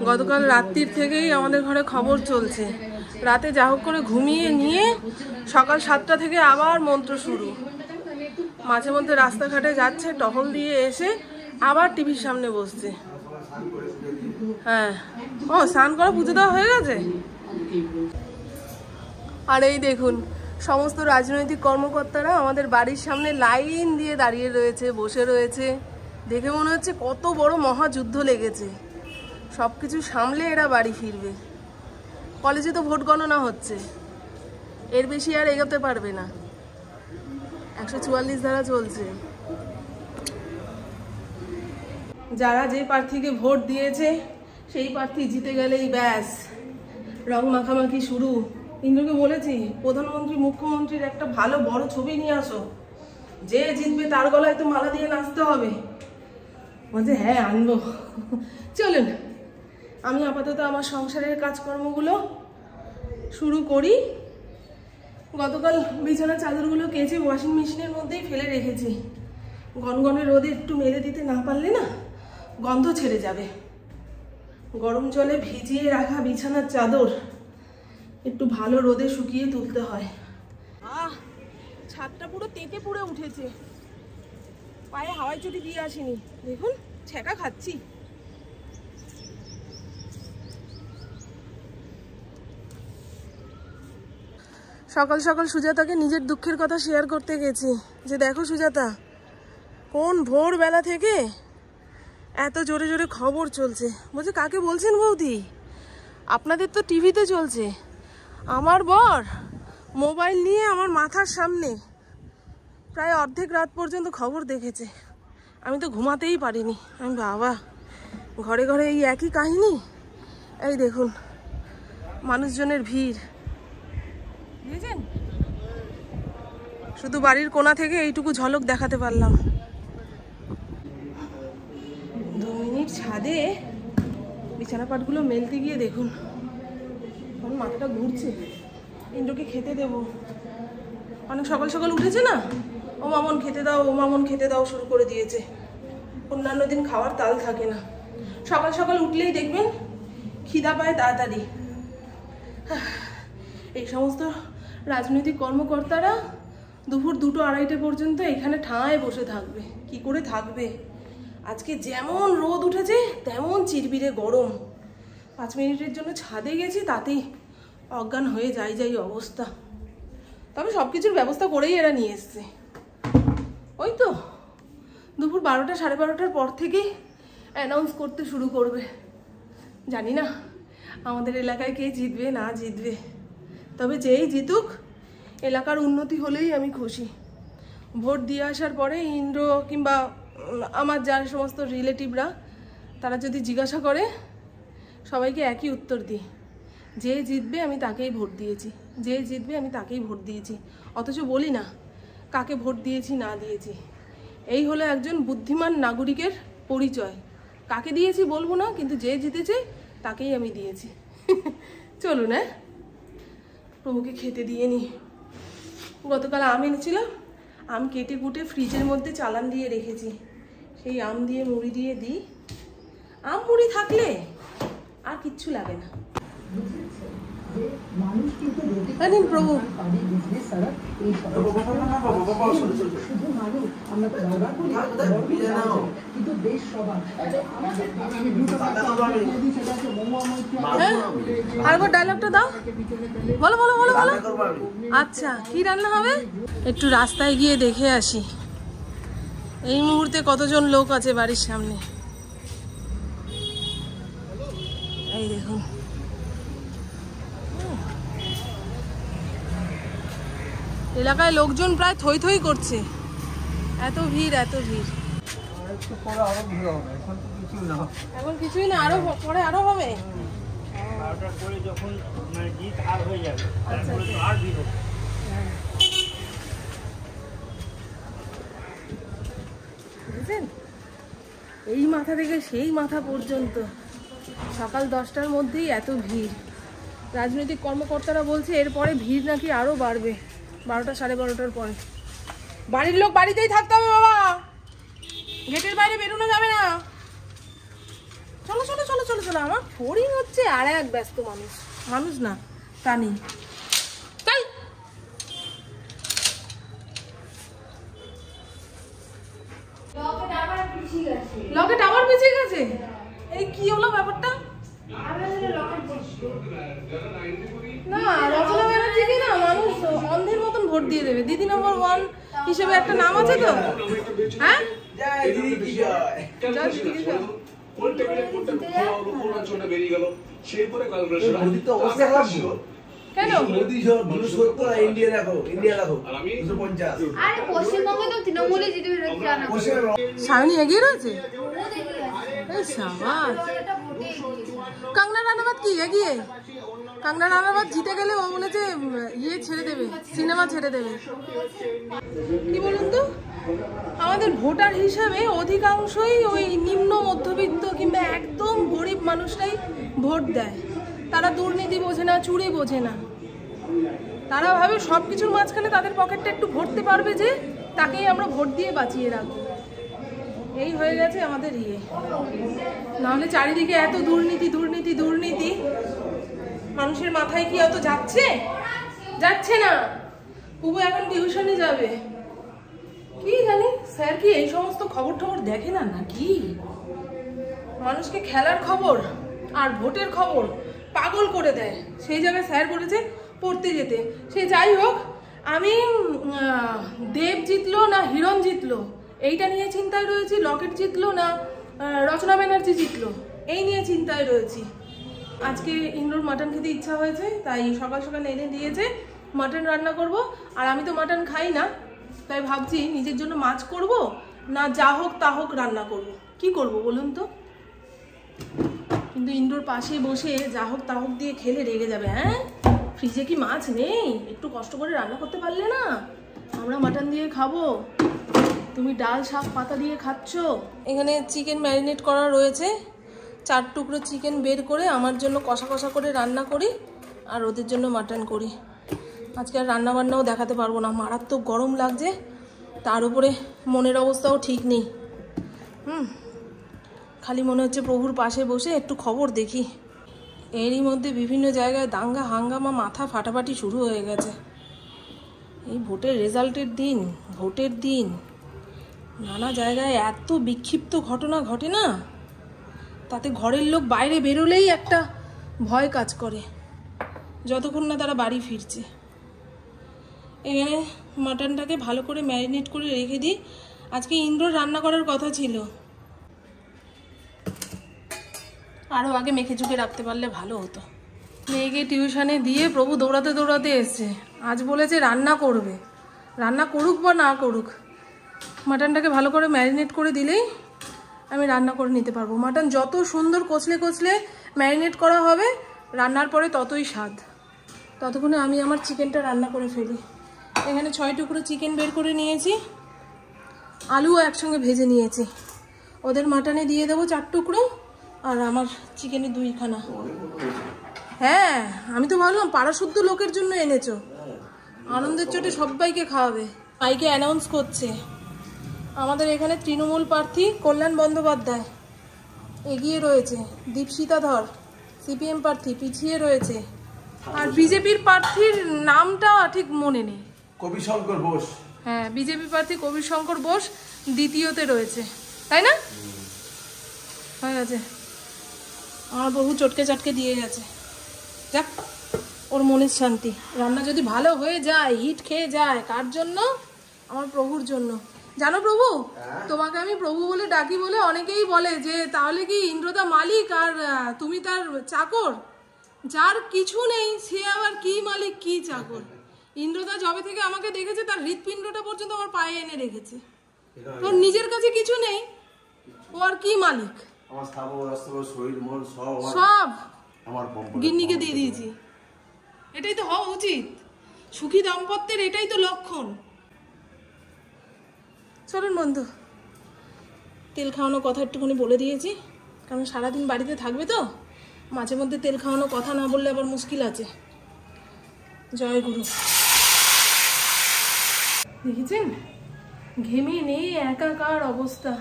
গতকাল রাত্রির থেকেই আমাদের ঘরে খবর চলছে। রাতে যা হোক করে ঘুমিয়ে নিয়ে সকাল 7টা থেকে আবার মন্ত্র শুরু। মাঝে মধ্যে রাস্তাঘাটে যাচ্ছে, টহল দিয়ে এসে আবার টিভির সামনে বসছে। হ্যাঁ, ও স্নান করা পুজো দেওয়া হয়ে গেছে। আর এই দেখুন, সমস্ত রাজনৈতিক কর্মকর্তারা আমাদের বাড়ির সামনে লাইন দিয়ে দাঁড়িয়ে রয়েছে, বসে রয়েছে। দেখে মনে হচ্ছে কত বড় মহাযুদ্ধ লেগেছে। সব কিছু সামলে এরা বাড়ি ফিরবে। কলেজে তো ভোট গণনা হচ্ছে, এর বেশি আর এগোতে পারবে না। 144 ধারা চলছে। যারা যে প্রার্থীকে ভোট দিয়েছে সেই প্রার্থী জিতে গেলেই ব্যাস, রং মাখামাখি শুরু। ইন্দ্রকে বলেছি, প্রধানমন্ত্রী মুখ্যমন্ত্রীর একটা ভালো বড় ছবি নিয়ে আসো, যে জিতবে তার গলায় তো মালা দিয়ে নাচতে হবে। বলছে হ্যাঁ আনবো। চলুন আমি আপাতত আমার সংসারের কাজকর্মগুলো শুরু করি। গতকাল বিছানার চাদরগুলো কেচে ওয়াশিং মেশিনের মধ্যেই ফেলে রেখেছি। গনগনে রোদে একটু মেলে দিতে না পারলে না গন্ধ ছেড়ে যাবে। গরম জলে ভিজিয়ে রাখা বিছানার চাদর একটু ভালো রোদে শুকিয়ে তুলতে হয়। ছাদটা পুরো তেতে পুড়ে উঠেছে, পায়ে হাওয়াই চটি দিয়ে আসিনি, দেখুন ছ্যাঁকা খাচ্ছি। সকাল সকাল সুজাতাকে নিজের দুঃখের কথা শেয়ার করতে গেছি যে দেখো সুজাতা, কোন ভোরবেলা থেকে এত জোরে জোরে খবর চলছে। বলছে কাকে বলছেন বৌদি? আপনাদের তো টিভিতে চলছে। আমার বর মোবাইল নিয়ে আমার মাথার সামনে প্রায় অর্ধেক রাত পর্যন্ত খবর দেখেছে। আমি তো ঘুমাতেই পারিনি। আমি বাবা, ঘরে ঘরে এই একই কাহিনী। এই দেখুন মানুষজনের ভিড়, বুঝেছেন? শুধু বাড়ির কোণা থেকে এইটুকু ঝলক দেখাতে পারলাম। 2 মিনিট ছাদে বিছানা পাটগুলো মেলতে গিয়ে দেখুন আমার মাথাটা ঘুরছে। ইন্দ্রকে খেতে দেব, অনেক সকাল সকাল উঠেছে না, ও মামন খেতে দাও, ও মামন খেতে দাও শুরু করে দিয়েছে। অন্যান্য দিন খাওয়ার তাল থাকে না, সকাল সকাল উঠলেই দেখবেন খিদা পায় তাড়াতাড়ি। এই সমস্ত রাজনৈতিক কর্মকর্তারা দুপুর 2-2-2:30 পর্যন্ত এখানে ঠাঁয় বসে থাকবে। কি করে থাকবে? আজকে যেমন রোদ উঠেছে তেমন চিরবিরে গরম। 5 মিনিটের জন্য ছাদে গেছি, তাতেই অজ্ঞান হয়ে যাই অবস্থা। তবে সব কিছুর ব্যবস্থা করেই এরা নিয়ে এসছে। ওই তো দুপুর 12টা 12:30টার পর থেকেই অ্যানাউন্স করতে শুরু করবে। জানি না আমাদের এলাকায় কে জিতবে না জিতবে, তবে যেই জিতুক এলাকার উন্নতি হলেই আমি খুশি। ভোট দিয়ে আসার পরে ইন্দ্র কিংবা আমার যার সমস্ত রিলেটিভরা তারা যদি জিজ্ঞাসা করে, সবাইকে একই উত্তর দিই, যে জিতবে আমি তাকেই ভোট দিয়েছি, যে জিতবে আমি তাকেই ভোট দিয়েছি। অথচ বলি না কাকে ভোট দিয়েছি না দিয়েছি। এই হলো একজন বুদ্ধিমান নাগরিকের পরিচয়। কাকে দিয়েছি বলবো না, কিন্তু যে জিতেছে তাকেই আমি দিয়েছি। চলুন প্রভুকে খেতে দিয়ে নি। গতকাল আম এনেছিলাম, আম কেটে কুটে ফ্রিজের মধ্যে চালান দিয়ে রেখেছি। সেই আম দিয়ে মুড়ি দিয়ে দিই। আম মুড়ি থাকলে আর কিচ্ছু লাগে না। প্রভু আরেকবার ডায়লগটা দাও, বলো বলো বলো বলো। আচ্ছা, কি রান্না হবে? একটু রাস্তায় গিয়ে দেখে আসি এই মুহূর্তে কতজন লোক আছে বাড়ির সামনে। এই দেখুন, এলাকায় লোকজন প্রায় থই থই করছে, এত ভিড় এত ভিড়। এখন কিছুই না, আরো পরে আরো হবে। বুঝলেন, এই মাথা থেকে সেই মাথা পর্যন্ত সকাল 10টার মধ্যেই এত ভিড়। রাজনৈতিক কর্মকর্তারা বলছে এরপরে ভিড় নাকি আরো বাড়বে 12টা 12:30টার পরে। বাড়ির লোক বাড়িতেই থাকতে হবে বাবা, গেটের বাইরে বেরোনো যাবে না। চলো চলো চলো চলো চলো। আমার ফড়িং হচ্ছে আর এক ব্যস্ত মানুষ, মানুষ না প্রাণী। তাই লকেট আবার পিছিয়ে গেছে। এই কি হলো ব্যাপারটা? না রচনা ব্যানার্জিকে না মানুষ অন্ধের মতন ভোট দিয়ে দেবে। দিদি নম্বর 1 হিসেবে একটা নাম আছে তো। হ্যাঁ কেন ইন্ডিয়া দেখো, ইন্ডিয়া দেখো 250। আরে পশ্চিমবঙ্গে তো তৃণমূলে জিতে সায়নী এগিয়ে রয়েছে। কাঙ্গনা রানাওয়াত কি এগিয়ে? কাঙ্গনা রানাওয়াত জিতে গেলে ও বলেছে ইয়ে ছেড়ে দেবে, সিনেমা ছেড়ে দেবে। কি বলুন তো, আমাদের ভোটার হিসাবে অধিকাংশই ওই নিম্ন মধ্যবিত্ত কিংবা একদম গরিব মানুষরাই ভোট দেয়। তারা দুর্নীতি বোঝে না, চুরি বোঝে না। তারা ভাবে সব কিছুর মাঝখানে তাদের পকেটটা একটু ভরতে পারবে, যে তাকেই আমরা ভোট দিয়ে বাঁচিয়ে রাখবো। এই হয়ে গেছে আমাদের ইয়ে। নাহলে চারিদিকে এত দুর্নীতি দুর্নীতি দুর্নীতি, মানুষের মাথায় কি অত যাচ্ছে? যাচ্ছে না। পুবু এখন টিউশনে যাবে। কি জানি স্যার কি এই সমস্ত খবর টবর দেখে না নাকি? মানুষকে খেলার খবর আর ভোটের খবর পাগল করে দেয়। সেই জায়গায় স্যার বলেছে পড়তে যেতে। সে যাই হোক, আমি দেব জিতলো না হিরণ জিতলো এইটা নিয়ে চিন্তায় রয়েছি। লকেট জিতলো না রচনা ব্যানার্জি জিতলো এই নিয়ে চিন্তায় রয়েছি। আজকে ইন্দ্রর মাটন খেতে ইচ্ছা হয়েছে, তাই সকাল সকাল এনে দিয়েছে। মাটন রান্না করব। আর আমি তো মাটন খাই না, তাই ভাবছি নিজের জন্য মাছ করব না যা হোক তা হোক রান্না করব। কি করব বলুন তো? কিন্তু ইন্দ্রর পাশে বসে যা হোক তা হোক দিয়ে খেলে রেগে যাবে। হ্যাঁ, ফ্রিজে কি মাছ নেই? একটু কষ্ট করে রান্না করতে পারলে না? আমরা মাটন দিয়ে খাবো, তুমি ডাল শাক পাতা দিয়ে খাচ্ছ। এখানে চিকেন ম্যারিনেট করা রয়েছে। 4 টুকরো চিকেন বের করে আমার জন্য কষা কষা করে রান্না করি, আর ওদের জন্য মাটন করি। আজকে আর রান্না বান্নাও দেখাতে পারবো না, মারাত্মক গরম লাগছে। তার উপরে মনের অবস্থাও ঠিক নেই। খালি মনে হচ্ছে প্রভুর পাশে বসে একটু খবর দেখি। এরই মধ্যে বিভিন্ন জায়গায় দাঙ্গা হাঙ্গামা, মাথা ফাটাফাটি শুরু হয়ে গেছে। এই ভোটের রেজাল্টের দিন, ভোটের দিন নানা জায়গায় এত বিক্ষিপ্ত ঘটনা ঘটে না, তাতে ঘরের লোক বাইরে বেরোলেই একটা ভয় কাজ করে, যতক্ষণ না তারা বাড়ি ফিরছে। এখানে মাটনটাকে ভালো করে ম্যারিনেট করে রেখে দিই। আজকে ইন্দ্রর রান্না করার কথা ছিল, আরও আগে মেখে চুকে রাখতে পারলে ভালো হতো। মেয়েকে টিউশনে দিয়ে প্রভু দৌড়াতে দৌড়াতে এসছে। আজ বলেছে রান্না করবে, রান্না করুক বা না করুক, মাটনটাকে ভালো করে ম্যারিনেট করে দিলেই আমি রান্না করে নিতে পারবো। মাটন যত সুন্দর কচলে কচলে ম্যারিনেট করা হবে, রান্নার পরে ততই স্বাদ। ততক্ষণে আমি আমার চিকেনটা রান্না করে ফেলি। এখানে 6 টুকরো চিকেন বের করে নিয়েছি, আলুও একসঙ্গে ভেজে নিয়েছি। ওদের মাটনে দিয়ে দেবো 4 টুকরো, আর আমার চিকেনে 2খানা। হ্যাঁ, আমি তো ভাবলাম পাড়া শুদ্ধ লোকের জন্য এনেছো, আনন্দের চোটে সবাইকে খাওয়াবে। মাইকে অ্যানাউন্স করছে আমাদের এখানে তৃণমূল প্রার্থী কল্যাণ বন্দ্যোপাধ্যায় এগিয়ে রয়েছে, দীপশিতা ধর সিপিএম প্রার্থী পিছিয়ে রয়েছে, আর বিজেপির প্রার্থীর নামটা ঠিক মনে নেই, কবিশঙ্কর বোস। হ্যাঁ, বিজেপি প্রার্থী কবিশঙ্কর বোস দ্বিতীয়তে রয়েছে, তাই না? হয়ে গেছে, আমার বহু চটকে চটকে দিয়ে গেছে। যাক, ওর মনের শান্তি। রান্না যদি ভালো হয়ে যায়, হিট খেয়ে যায়, কার জন্য? আমার প্রভুর জন্য। জানো প্রভু, তোমাকে আমি প্রভু বলে ডাকি বলে অনেকেই বলে যে তাহলে কি ইন্দ্রদা মালিক আর তুমি তার চাকর? যার কিছু নেই সে আবার কি মালিক কি চাকর? ইন্দ্রদা যবে থেকে আমাকে দেখেছে তার হৃৎপিণ্ডটা পর্যন্ত আমার পায়ে এনে রেখেছে। তোর নিজের কাছে কিছু নেই, ও আর কি মালিক? সব গিন্নিকে দিয়ে দিয়েছি। এটাই তো হওয়া উচিত, সুখী দাম্পত্যের এটাই তো লক্ষণ। চলুন বন্ধু, তেল খাওয়ানো কথা একটুখানি বলে দিয়েছি, কারণ সারাদিন বাড়িতে থাকবে তো, মাঝে মধ্যে তেল খাওয়ানো কথা না বললে আবার মুশকিল আছে। জয় গুরু। দেখেছেন ঘেমে নেই একাকার অবস্থা,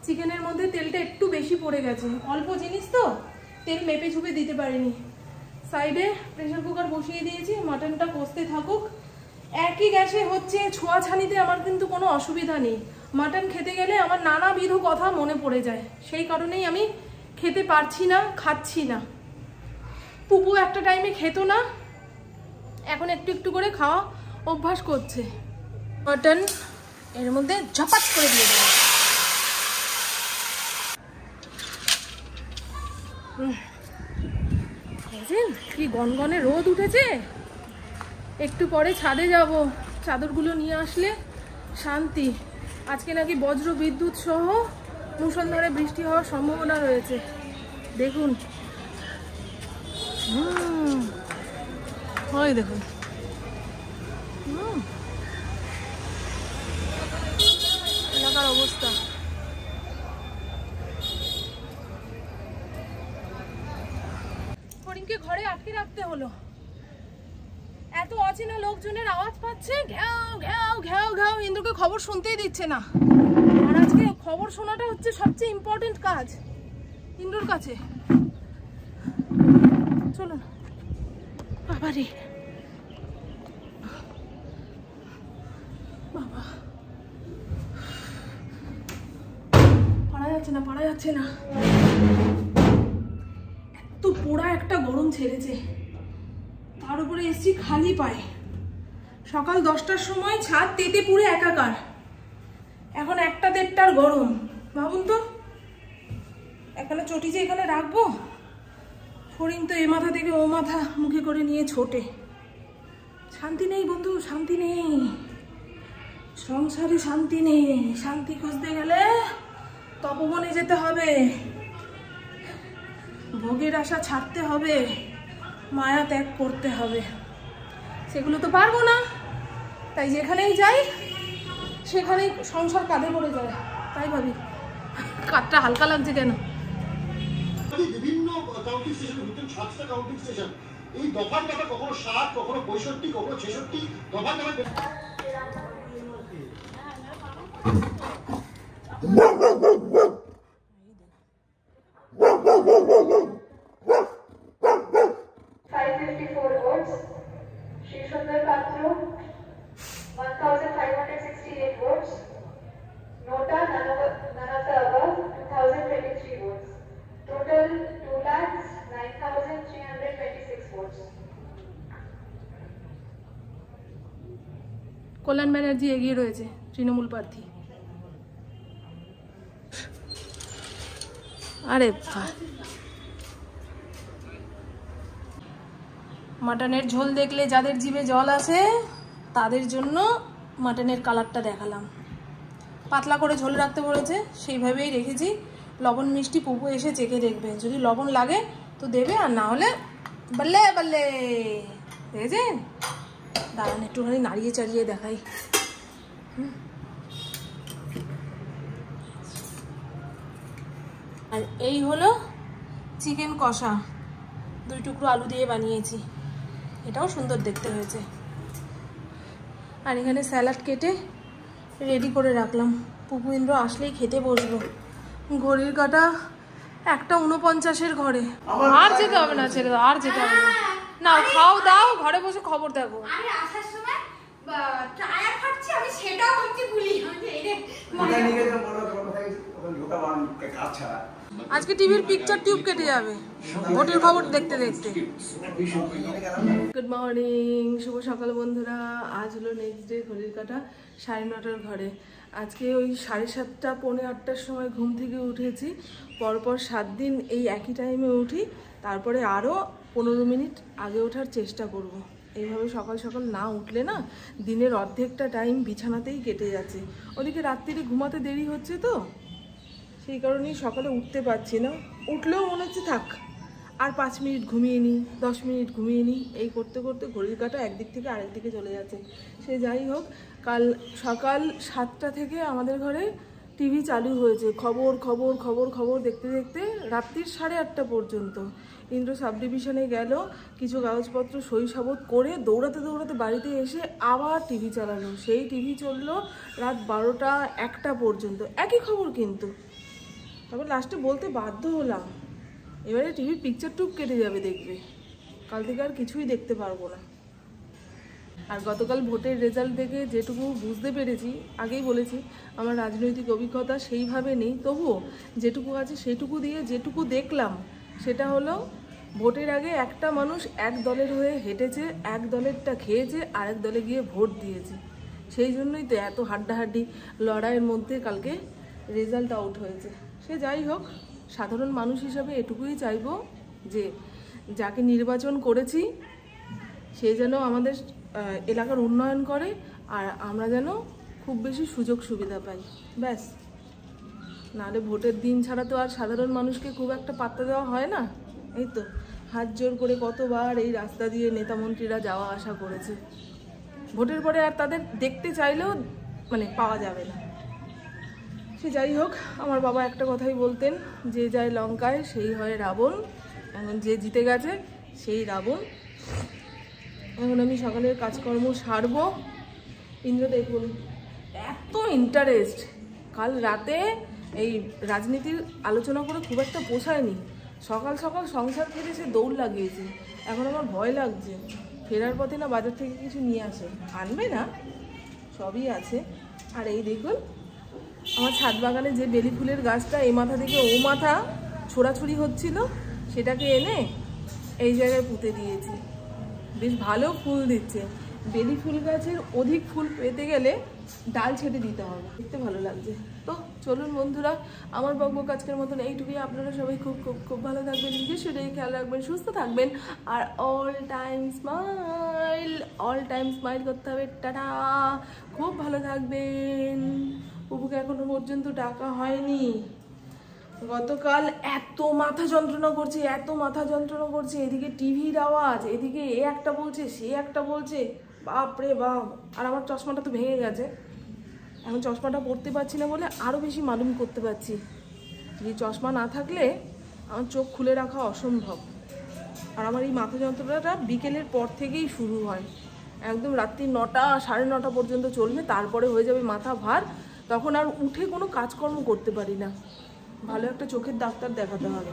চিকেনের মধ্যে তেলটা একটু বেশি পড়ে গেছে, অল্প জিনিস তো তেল মেপে ঝুপে দিতে পারিনি। সাইডে প্রেসার কুকার বসিয়ে দিয়েছি, মাটনটা কষতে থাকুক। একই গ্যাসে হচ্ছে, ছোঁয়াছানিতে আমার কিন্তু কোনো অসুবিধা নেই। মাটন খেতে গেলে আমার নানাবিধ কথা মনে পড়ে যায়, সেই কারণেই আমি খেতে পারছি না, খাচ্ছি না। পুপু একটা টাইমে খেত না, এখন একটু একটু করে খাওয়া অভ্যাস করছে। মাটন এর মধ্যে ঝপাট করে দিয়ে দেবো। কি গনগনে রোদ উঠেছে, একটু পরে ছাদে যাব, চাদরগুলো নিয়ে আসলে শান্তি। আজকে নাকি বজ্র বিদ্যুৎ সহ মুষলধারে বৃষ্টি হওয়ার সম্ভাবনা রয়েছে, দেখুন। হয় দেখুন, এলাকার অবস্থা। হরিণকে ঘরে আটকে রাখতে হলো, এত অচেনা লোকজনের আওয়াজ পাচ্ছে, ঘ্যাও ঘ্যাও ঘ্যাও ঘ্যাও। ইন্দ্রকে খবর শুনতেই দিচ্ছে না, আর আজকে খবর শোনাটা হচ্ছে সবচেয়ে ইম্পর্টেন্ট কাজ ইন্দ্রর কাছে। চলো বাবারে বাবা, পারা যাচ্ছে না, পারা যাচ্ছে না। এত পোড়া একটা গরম ছেড়েছে, তার উপরে এসছি খালি পায়ে। সকাল 10টার সময় ছাদ তেতে পুড়ে একাকার, এখন 1টা-1.5টার গরম। ভাবুন তো, এখানে চটি যে এখানে রাখবো, হরিণ তো এ মাথা থেকে ও মাথা মুখে করে নিয়ে ছোটে। শান্তি নেই বন্ধু, শান্তি নেই সংসারে, শান্তি নেই। শান্তি খুঁজতে গেলে তপবনে যেতে হবে, ভোগের আশা ছাড়তে হবে, মায়া ত্যাগ করতে হবে। সেগুলো তো পারবো না, তাই যেখানেই যাই সেখানেই সংসার কাঁধে পড়ে যায়। তাই ভাবি কাঠটা হালকা লাগছে কেন। বিভিন্ন কাউন্টিং স্টেশনের ভিতরে 7টা কাউন্টিং স্টেশন, এই দফার দফা কখনো 7, কখনো 65, কখনো 66 দফার দফা। 554 votes. Shri Sundar Patro, 1568 votes. Nota, none of the above, 2023 votes. Total 2,09,326 votes. কল্যাণ ব্যানার্জি এগিয়ে রয়েছে, তৃণমূল প্রার্থী। আরে মাটনের ঝোল দেখলে যাদের জিভে জল আসে তাদের জন্য মাটনের কালারটা দেখালাম। পাতলা করে ঝোল রাখতে বলেছে, সেইভাবেই রেখেছি। লবণ মিষ্টি পুপু এসে চেখে দেখবে, যদি লবণ লাগে তো দেবে, আর না হলে বললে বললে। দেখেছেন, দাঁড়ান একটুখানি নাড়িয়ে চাড়িয়ে দেখাই। আর এই হলো চিকেন কষা, 2 টুকরো আলু দিয়ে বানিয়েছি, এটাও সুন্দর দেখতে হয়েছে। আর এখানে স্যালাড কেটে রেডি করে রাখলাম, পুপু ইন্দ্র আসলেই খেতে বসবো। ঘড়ির কাঁটা 1:49 ঘরে। আর যেতে হবে না, ছেড়ে দাও, আর যেতে হবে না। না খাও দাও, ঘরে বসে খবর দেখো। আমি আসার সময় টায়ার ফাটছে, আমি সেটাও ভাবছি ভুলি। আজকে টিভির পিকচার টিউব কেটে যাবে ভোটের খবর দেখতে দেখতে। গুড মর্নিং, শুভ সকাল বন্ধুরা। আজ হলো নেক্সট ডে, ঘড়ির কাঁটা 9:30 ঘরে। আজকে ওই 7:30 পৌনে 8টার সময় ঘুম থেকে উঠেছি। পরপর 7 দিন এই একই টাইমে উঠি, তারপরে আরও 15 মিনিট আগে ওঠার চেষ্টা করব। এইভাবে সকাল সকাল না উঠলে না দিনের অর্ধেকটা টাইম বিছানাতেই কেটে যাচ্ছে। ওদিকে রাত্রিরে ঘুমাতে দেরি হচ্ছে তো, সেই কারণেই সকালে উঠতে পারছি না। উঠলেও মনে হচ্ছে থাক আর 5 মিনিট ঘুমিয়ে নিই, 10 মিনিট ঘুমিয়ে নিই, এই করতে করতে ঘড়ির কাঁটা একদিক থেকে আরেক দিকে চলে যাচ্ছে। সে যাই হোক, কাল সকাল 7টা থেকে আমাদের ঘরে টিভি চালু হয়েছে। খবর খবর খবর খবর দেখতে দেখতে রাত্রির 8:30 পর্যন্ত। ইন্দ্র সাব ডিভিশনে গেল, কিছু কাগজপত্র সই সাবত করে দৌড়াতে দৌড়াতে বাড়িতে এসে আবার টিভি চালালো। সেই টিভি চললো রাত 12টা 1টা পর্যন্ত, একই খবর কিন্তু তারপর লাস্টে বলতে বাধ্য হলাম, এবারে টিভির পিকচার টুক কেটে যাবে দেখবে, কাল থেকে আর কিছুই দেখতে পারবো না। আর গতকাল ভোটের রেজাল্ট দেখে যেটুকু বুঝতে পেরেছি, আগেই বলেছি আমার রাজনৈতিক অভিজ্ঞতা সেইভাবে নেই, তবুও যেটুকু আছে সেটুকু দিয়ে যেটুকু দেখলাম সেটা হলো ভোটের আগে একটা মানুষ এক দলের হয়ে হেঁটেছে, এক দলেরটা খেয়েছে, আরেক দলে গিয়ে ভোট দিয়েছে। সেই জন্যই তো এত হাড্ডাহাড্ডি লড়াইয়ের মধ্যে কালকে রেজাল্ট আউট হয়েছে। সে যাই হোক, সাধারণ মানুষ হিসাবে এটুকুই চাইবো যে যাকে নির্বাচন করেছি সে যেন আমাদের এলাকার উন্নয়ন করে, আর আমরা যেন খুব বেশি সুযোগ সুবিধা পাই, ব্যাস। নাহলে ভোটের দিন ছাড়া তো আর সাধারণ মানুষকে খুব একটা পাত্তা দেওয়া হয় না। এই তো হাত জোর করে কতবার এই রাস্তা দিয়ে নেতামন্ত্রীরা যাওয়া আসা করেছে, ভোটের পরে আর তাদের দেখতে চাইলেও মানে পাওয়া যাবে না। সে যাই হোক, আমার বাবা একটা কথাই বলতেন, যে যায় লঙ্কায় সেই হয় রাবণ। এখন যে জিতে গেছে সেই রাবণ। এখন আমি সকালের কাজকর্ম সারবো। ইন্দ্র দেখুন এত ইন্টারেস্ট, কাল রাতে এই রাজনীতির আলোচনা করে খুব একটা পোষায়নি, সকাল সকাল সংসার থেকে সে দৌড় লাগিয়েছে। এখন আমার ভয় লাগছে, ফেরার পথে না বাজার থেকে কিছু নিয়ে আসে, আনবে না, সবই আছে। আর এই দেখুন আমার ছাদ বাগানে যে বেলি ফুলের গাছটা এই মাথা থেকে ও মাথা ছোড়াছুড়ি হচ্ছিল, সেটাকে এনে এই জায়গায় পুঁতে দিয়েছি, বেশ ভালো ফুল দিচ্ছে। বেলি ফুল গাছের অধিক ফুল পেতে গেলে ডাল ছেটে দিতে হবে, দেখতে ভালো লাগছে। তো চলুন বন্ধুরা, আমার বকবক আজকের মতন এইটুকুই। আপনারা সবাই খুব খুব খুব ভালো থাকবেন, নিজের শরীরে খেয়াল রাখবেন, সুস্থ থাকবেন, আর অল টাইম স্মাইল করতে হবে। টাটা, খুব ভালো থাকবেন। বুবুকে এখনো পর্যন্ত ডাকা হয়নি। গতকাল এত মাথা যন্ত্রণা করছে, এদিকে টিভির আওয়াজ, এদিকে এ একটা বলছে সে একটা বলছে, বাপ রে বাপ। আর আমার চশমাটা তো ভেঙে গেছে, এখন চশমাটা পরতে পারছি না বলে আরও বেশি মালুম করতে পারছি যে চশমা না থাকলে আমার চোখ খুলে রাখা অসম্ভব। আর আমার এই মাথা যন্ত্রণাটা বিকেলের পর থেকেই শুরু হয়, একদম রাত্রি 9টা 9:30 পর্যন্ত চলবে, তারপরে হয়ে যাবে মাথা ভার, তখন আর উঠে কোনো কাজকর্ম করতে পারি না। ভালো একটা চোখের ডাক্তার দেখাতে হবে।